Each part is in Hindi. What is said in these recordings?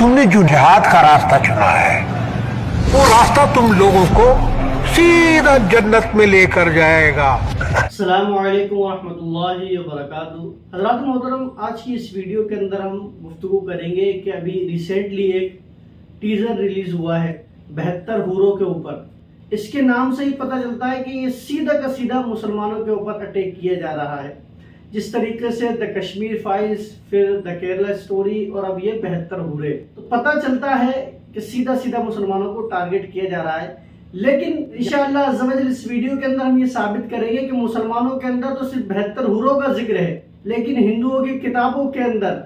तुमने जो जिहाद का रास्ता चुना है वो रास्ता तुम लोगों को सीधा जन्नत में लेकर जाएगा। अस्सलामु अलैकुम वरहमतुल्लाहि वबरकातुहू। हज़रात मोहतरम, आज की इस वीडियो के अंदर हम गुफ्तगू करेंगे कि अभी रिसेंटली एक टीजर रिलीज हुआ है 72 हूरों के ऊपर। इसके नाम से ही पता चलता है कि ये सीधा का सीधा मुसलमानों के ऊपर अटैक किया जा रहा है। जिस तरीके से द कश्मीर फाइल्स, फिर द केरला स्टोरी और अब ये 72 हूरे, तो पता चलता है कि सीधा सीधा मुसलमानों को टारगेट किया जा रहा है। लेकिन इंशाअल्लाह अज़्ज़ व जल इस वीडियो के अंदर हम ये साबित करेंगे कि मुसलमानों के अंदर तो सिर्फ 72 हूरों का जिक्र है, लेकिन हिंदुओं की किताबों के अंदर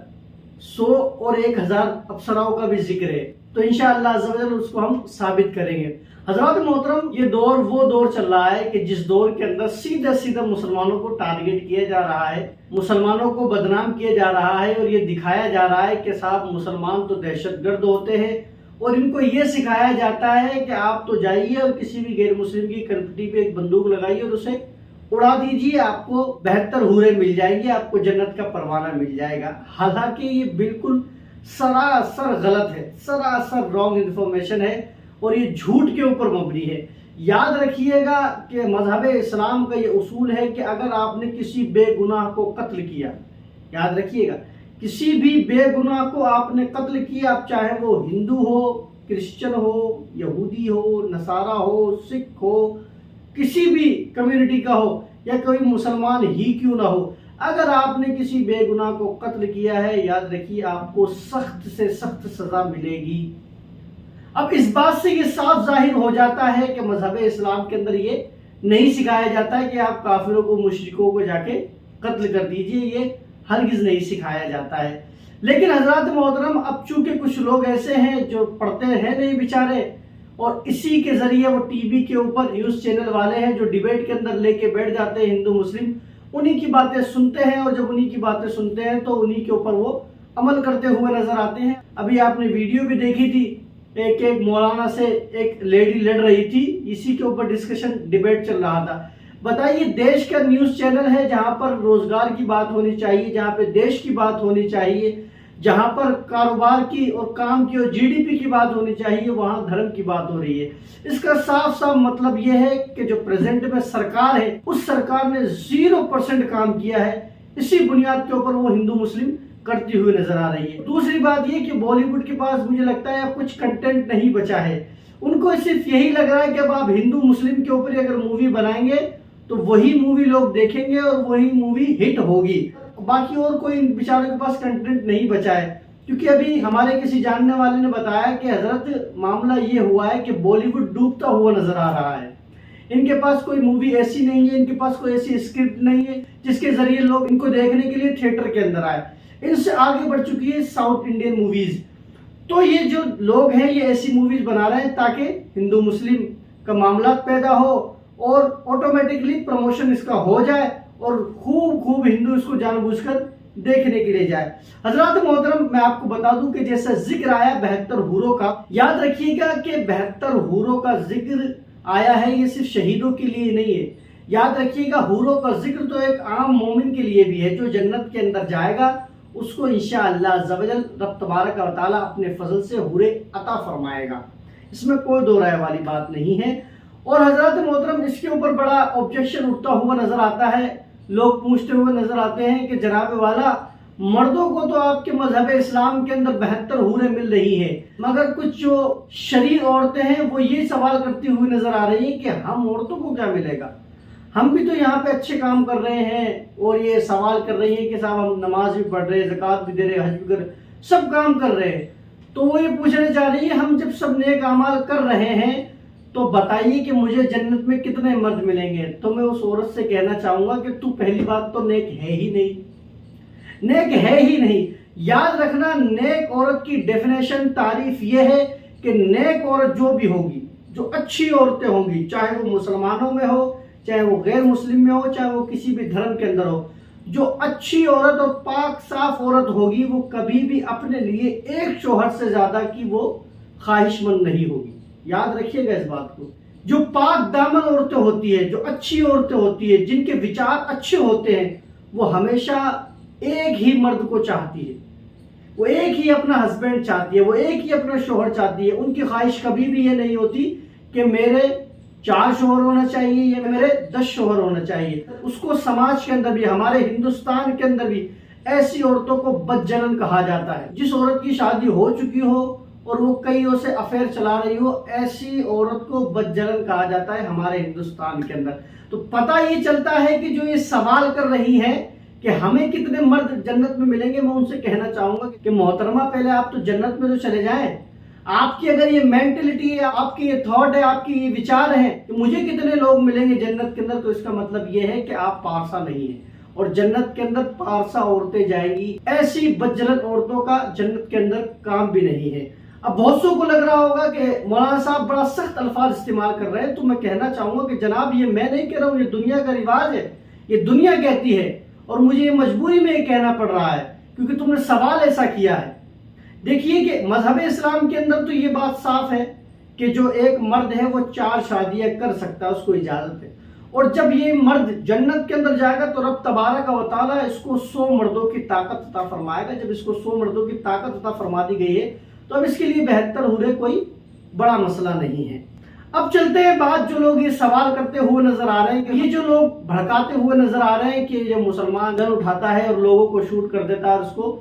100 और 1000 अप्सराओं का भी जिक्र है। तो इंशाअल्लाह अज़्ज़ व जल उसको हम साबित करेंगे। हज़रात मोहतरम, ये दौर वो दौर चल रहा है कि जिस दौर के अंदर सीधा सीधा मुसलमानों को टारगेट किया जा रहा है, मुसलमानों को बदनाम किया जा रहा है और ये दिखाया जा रहा है कि साहब मुसलमान तो दहशतगर्द होते हैं और इनको ये सिखाया जाता है कि आप तो जाइए और किसी भी गैर मुस्लिम की कनपटी पे एक बंदूक लगाइए और उसे उड़ा दीजिए, आपको 72 हूरे मिल जाएंगे, आपको जन्नत का परवाना मिल जाएगा। हालांकि ये बिल्कुल सरासर गलत है, सरासर रॉन्ग इन्फॉर्मेशन है और ये झूठ के ऊपर मबनी है। याद रखिएगा कि मजहब इस्लाम का ये उसूल है कि अगर आपने किसी बेगुनाह को कत्ल किया, याद रखिएगा, किसी भी बेगुनाह को आपने कत्ल किया, आप चाहे वो हिंदू हो, क्रिश्चियन हो, यहूदी हो, नसारा हो, सिख हो, किसी भी कम्युनिटी का हो या कोई मुसलमान ही क्यों ना हो, अगर आपने किसी बेगुनाह को कत्ल किया है, याद रखिए आपको सख्त से सख्त सजा मिलेगी। अब इस बात से ये साफ जाहिर हो जाता है कि मजहब इस्लाम के अंदर ये नहीं सिखाया जाता है कि आप काफिरों को, मुशरिकों को जाके कत्ल कर दीजिए, ये हरगिज नहीं सिखाया जाता है। लेकिन हजरत मोहतरम, अब चूंकि कुछ लोग ऐसे हैं जो पढ़ते हैं नहीं बेचारे, और इसी के जरिए वो टीवी के ऊपर न्यूज चैनल वाले हैं जो डिबेट के अंदर लेके बैठ जाते हैं हिंदू मुस्लिम, उन्हीं की बातें सुनते हैं और जब उन्हीं की बातें सुनते हैं तो उन्हीं के ऊपर वो अमल करते हुए नजर आते हैं। अभी आपने वीडियो भी देखी थी, एक मौलाना से एक लेडी लड़ रही थी, इसी के ऊपर डिस्कशन डिबेट चल रहा था। बताइए, देश का न्यूज चैनल है जहां पर रोजगार की बात होनी चाहिए, जहां पे देश की बात होनी चाहिए, जहां पर कारोबार की और काम की और जीडीपी की बात होनी चाहिए, वहां धर्म की बात हो रही है। इसका साफ साफ मतलब यह है कि जो प्रेजेंट में सरकार है, उस सरकार ने 0% काम किया है। इसी बुनियाद के ऊपर वो हिंदू मुस्लिम करती हुई नजर आ रही है। दूसरी बात ये कि बॉलीवुड के पास मुझे लगता है अब कुछ कंटेंट नहीं बचा है। उनको सिर्फ यही लग रहा है कि अब आप हिंदू मुस्लिम के ऊपर अगर मूवी बनाएंगे तो वही मूवी लोग देखेंगे और वही मूवी हिट होगी, बाकी और कोई बेचारों के पास कंटेंट नहीं बचा है। क्योंकि अभी हमारे किसी जानने वाले ने बताया कि हजरत मामला ये हुआ है कि बॉलीवुड डूबता हुआ नजर आ रहा है। इनके पास कोई मूवी ऐसी नहीं है, इनके पास कोई ऐसी स्क्रिप्ट नहीं है जिसके जरिए लोग इनको देखने के लिए थिएटर के अंदर आए। इनसे आगे बढ़ चुकी है साउथ इंडियन मूवीज। तो ये जो लोग हैं ये ऐसी मूवीज बना रहे हैं ताकि हिंदू मुस्लिम का मामला पैदा हो और ऑटोमेटिकली प्रमोशन इसका हो जाए और खूब हिंदू इसको जानबूझकर देखने के लिए जाए। हजरत मोहतरम, मैं आपको बता दूं कि जैसा जिक्र आया 72 हूरों का, याद रखिएगा कि 72 हूरों का जिक्र आया है ये सिर्फ शहीदों के लिए नहीं है। याद रखिएगा, हूरों का जिक्र तो एक आम मोमिन के लिए भी है जो जन्नत के अंदर जाएगा, उसको इंशाअल्लाह अज़्ज़ व जल रब तबारक व तआला अपने फजल से हूरे अता फरमाएगा। इसमें कोई दो राय वाली बात नहीं है। और हजरत मोहतरम, इसके ऊपर बड़ा ऑब्जेक्शन उठता हुआ नजर आता है। लोग पूछते हुए नजर आते हैं कि जनाब वाला, मर्दों को तो आपके मजहब इस्लाम के अंदर 72 हूरें मिल रही है, मगर कुछ जो शरीर औरतें हैं वो ये सवाल करती हुई नजर आ रही है कि हम औरतों को क्या मिलेगा, हम भी तो यहाँ पे अच्छे काम कर रहे हैं। और ये सवाल कर रही है कि साहब हम नमाज भी पढ़ रहे हैं, ज़कात भी दे रहे हैं, हज भी कर रहे, सब काम कर रहे हैं। तो वो ये पूछने जा रही है, हम जब सब नेक अमाल कर रहे हैं तो बताइए कि मुझे जन्नत में कितने मर्द मिलेंगे। तो मैं उस औरत से कहना चाहूंगा कि तू पहली बात तो नेक है ही नहीं, नेक है ही नहीं। याद रखना, नेक औरत की डेफिनेशन, तारीफ यह है कि नेक औरत जो भी होगी, जो अच्छी औरतें होंगी, चाहे वो मुसलमानों में हो, चाहे वो गैर मुस्लिम में हो, चाहे वो किसी भी धर्म के अंदर हो, जो अच्छी औरत और पाक साफ औरत होगी वो कभी भी अपने लिए एक शौहर से ज्यादा की वो ख्वाहिशमंद नहीं होगी। याद रखिएगा इस बात को। जो पाक दामन औरतें होती है, जो अच्छी औरतें होती है, जिनके विचार अच्छे होते हैं, वो हमेशा एक ही मर्द को चाहती है। वो एक ही अपना हस्बैंड चाहती है, वो एक ही अपना शोहर चाहती है। उनकी ख्वाहिश कभी भी ये नहीं होती कि मेरे 4 शोहर होना चाहिए या मेरे 10 शोहर होना चाहिए। उसको समाज के अंदर भी, हमारे हिंदुस्तान के अंदर भी ऐसी औरतों को बदजनन कहा जाता है। जिस औरत की शादी हो चुकी हो और वो कईयों से अफेयर चला रही हो, ऐसी औरत को बदजनन कहा जाता है हमारे हिंदुस्तान के अंदर। तो पता ये चलता है कि जो ये सवाल कर रही है कि हमें कितने मर्द जन्नत में मिलेंगे, मैं उनसे कहना चाहूंगा कि मोहतरमा पहले आप तो जन्नत में तो चले जाएं। आपकी अगर ये मेंटेलिटी है, आपकी ये थॉट है, आपकी ये विचार है कि मुझे कितने लोग मिलेंगे जन्नत के अंदर, तो इसका मतलब ये है कि आप पारसा नहीं है और जन्नत के अंदर पारसा औरतें जाएंगी। ऐसी बदजनन औरतों का जन्नत के अंदर काम भी नहीं है। अब बहुत सौ को लग रहा होगा कि मौलाना साहब बड़ा सख्त अल्फाज इस्तेमाल कर रहे हैं, तो मैं कहना चाहूंगा कि जनाब ये मैं नहीं कह रहा हूँ, ये दुनिया का रिवाज है, ये दुनिया कहती है और मुझे ये मजबूरी में ये कहना पड़ रहा है क्योंकि तुमने सवाल ऐसा किया है। देखिए कि मजहब इस्लाम के अंदर तो ये बात साफ है कि जो एक मर्द है वो 4 शादियां कर सकता है, उसको इजाजत है। और जब ये मर्द जन्नत के अंदर जाएगा तो रब तबारक व तआला इसको 100 मर्दों की ताकत अता फरमाएगा। जब इसको 100 मर्दों की ताकत अता फरमा दी गई है तो अब इसके लिए 72 हुरे कोई बड़ा मसला नहीं है। अब चलते हैं बात, जो लोग ये सवाल करते हुए नजर आ रहे हैं, ये जो लोग भड़काते हुए नजर आ रहे हैं कि जब मुसलमान गन उठाता है और लोगों को शूट कर देता है उसको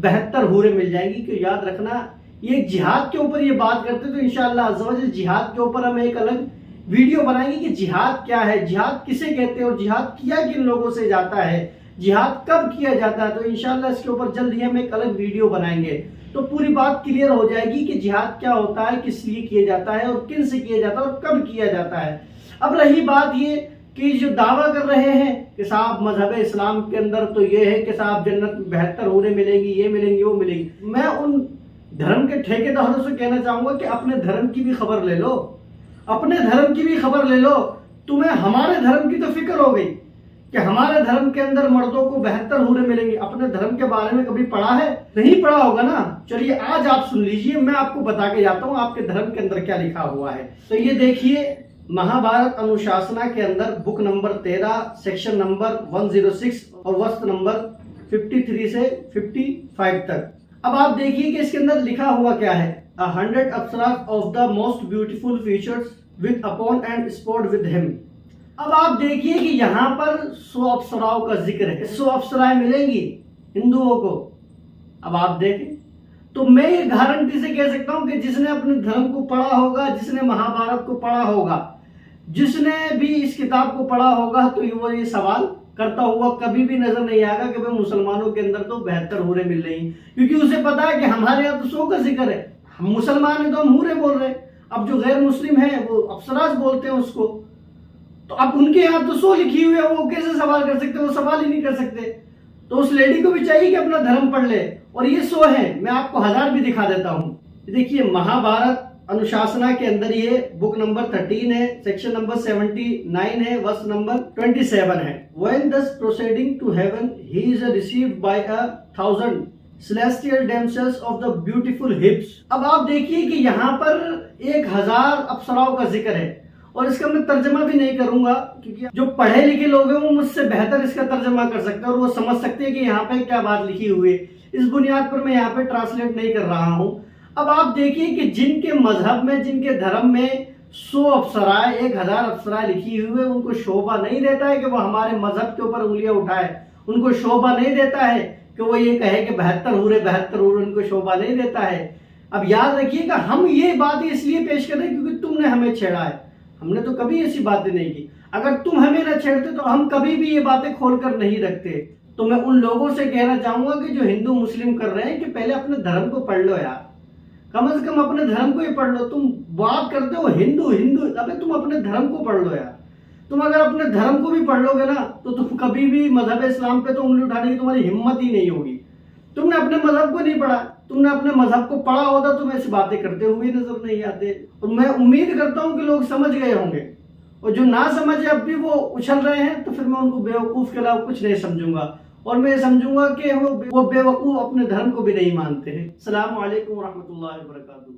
72 हुरे मिल जाएंगी, कि याद रखना ये जिहाद के ऊपर ये बात करते तो इंशाअल्लाह अज़्ज़ व जल जिहाद के ऊपर हम एक अलग वीडियो बनाएंगे कि जिहाद क्या है, जिहाद किसे कहते हैं और जिहाद किया किन लोगों से जाता है, जिहाद कब किया जाता है। तो इंशाअल्लाह इसके ऊपर जल्द ही हम एक अलग वीडियो बनाएंगे तो पूरी बात क्लियर हो जाएगी कि जिहाद क्या होता है, किस लिए किया जाता है और किन से किया जाता है और कब किया जाता है। अब रही बात ये कि जो दावा कर रहे हैं कि साहब मजहब इस्लाम के अंदर तो ये है कि साहब जन्नत में 72 हुरे मिलेंगी, ये मिलेंगी, वो मिलेंगी। मैं उन धर्म के ठेकेदारों से कहना चाहूंगा कि अपने धर्म की भी खबर ले लो, अपने धर्म की भी खबर ले लो। तुम्हें हमारे धर्म की तो फिक्र हो गई कि हमारे धर्म के अंदर मर्दों को 72 हुरे मिलेंगे। अपने धर्म के बारे में कभी पढ़ा है? नहीं पढ़ा होगा ना। चलिए आज आप सुन लीजिए, मैं आपको बता के जाता हूँ आपके धर्म के अंदर क्या लिखा हुआ है। तो ये देखिए, महाभारत अनुशासना के अंदर बुक नंबर 13 सेक्शन नंबर 106 और वस्त्र नंबर 53 से 55 तक। अब आप देखिए कि इसके अंदर लिखा हुआ क्या है। 100 apsaras of the most beautiful features with upon and spot with him. अब आप देखिए कि यहाँ पर 100 अप्सराओं का जिक्र है। 100 अप्सराएं मिलेंगी हिंदुओं को। अब आप देखें तो मैं ये गारंटी से कह सकता हूं कि जिसने अपने धर्म को पढ़ा होगा, जिसने महाभारत को पढ़ा होगा, जिसने भी इस किताब को पढ़ा होगा, तो वो ये सवाल करता हुआ कभी भी नजर नहीं आएगा कि भाई मुसलमानों के अंदर तो 72 हुरे मिल रही, क्योंकि उसे पता है कि हमारे यहाँ तो 100 का जिक्र है। हम मुसलमान हैं तो हम हुरे बोल रहे हैं। अब जो गैर मुस्लिम है वो अप्सरास बोलते हैं उसको, तो अब उनके यहाँ तो 100 लिखी हुई है, वो कैसे सवाल कर सकते? वो सवाल ही नहीं कर सकते। तो उस लेडी को भी चाहिए कि अपना धर्म पढ़ ले। और ये 100 है, मैं आपको 1000 भी दिखा देता हूँ। देखिए महाभारत अनुशासना के अंदर ये बुक नंबर 13 है, सेक्शन नंबर 79 है, वर्स नंबर 27 है। When thus proceeding to heaven, he is received by 1,000 celestial damsels of the beautiful hips। अब आप देखिए कि यहाँ पर 1000 अप्सराओं का जिक्र है और इसका मैं तर्जमा भी नहीं करूंगा क्योंकि जो पढ़े लिखे लोग हैं वो मुझसे बेहतर इसका तर्जमा कर सकते हैं और वो समझ सकते हैं कि यहाँ पे क्या बात लिखी हुई है। इस बुनियाद पर मैं यहाँ पे ट्रांसलेट नहीं कर रहा हूँ। अब आप देखिए कि जिनके मजहब में, जिनके धर्म में 100 अप्सराएं, 1000 अप्सराएं लिखी हुई है, उनको शोभा नहीं देता है कि वो हमारे मजहब के ऊपर उंगलियां उठाए। उनको शोभा नहीं देता है कि वो ये कहे कि 72 हुरे, उनको शोभा नहीं देता है। अब याद रखिएगा, हम ये बात इसलिए पेश कर रहे हैं क्योंकि तुमने हमें छेड़ा है। हमने तो कभी ऐसी बातें नहीं की। अगर तुम हमें न छेड़ते तो हम कभी भी ये बातें खोलकर नहीं रखते। तो मैं उन लोगों से कहना चाहूंगा कि जो हिंदू मुस्लिम कर रहे हैं कि पहले अपने धर्म को पढ़ लो यार, कम से कम अपने धर्म को ही पढ़ लो। तुम बात करते हो हिंदू हिंदू, अबे तुम अपने धर्म को पढ़ लो यार। तुम अगर अपने धर्म को भी पढ़ लोगे ना तो तुम कभी भी मजहब इस्लाम पे तो उंगली उठाने की तुम्हारी हिम्मत ही नहीं होगी। तुमने अपने मजहब को नहीं पढ़ा, तुमने अपने मजहब को पढ़ा होता तुम ऐसी बातें करते हुए नजर नहीं आते। और मैं उम्मीद करता हूं कि लोग समझ गए होंगे, और जो ना समझे अब भी वो उछल रहे हैं तो फिर मैं उनको बेवकूफ के अलावा कुछ नहीं समझूंगा। और मैं समझूंगा कि वो बेवकूफ अपने धर्म को भी नहीं मानते हैं। अस्सलाम वालेकुम रहमतुल्लाहि व बरकातुहू।